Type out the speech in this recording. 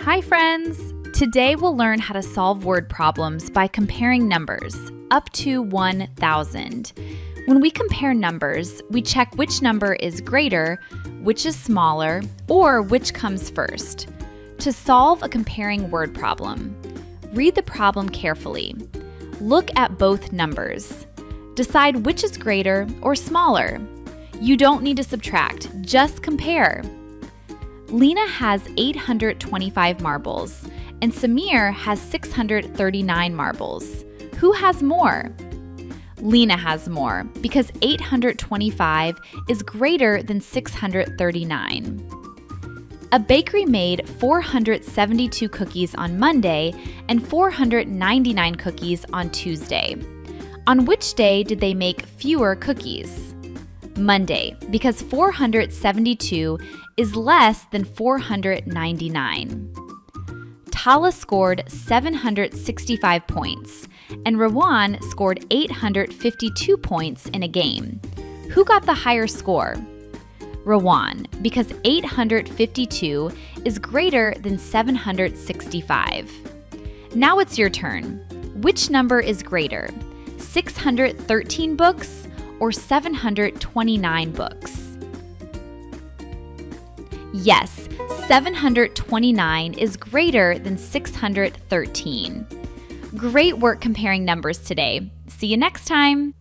Hi friends! Today we'll learn how to solve word problems by comparing numbers, up to 1,000. When we compare numbers, we check which number is greater, which is smaller, or which comes first. To solve a comparing word problem, read the problem carefully. Look at both numbers. Decide which is greater or smaller. You don't need to subtract, just compare. Lina has 825 marbles, and Samir has 639 marbles. Who has more? Lina has more because 825 is greater than 639. A bakery made 472 cookies on Monday and 499 cookies on Tuesday. On which day did they make fewer cookies? Monday, because 472 is less than 499. Tala scored 765 points, and Rowan scored 852 points in a game. Who got the higher score? Rowan, because 852 is greater than 765. Now it's your turn. Which number is greater, 613 books or 729 books? Yes, 729 is greater than 613. Great work comparing numbers today. See you next time.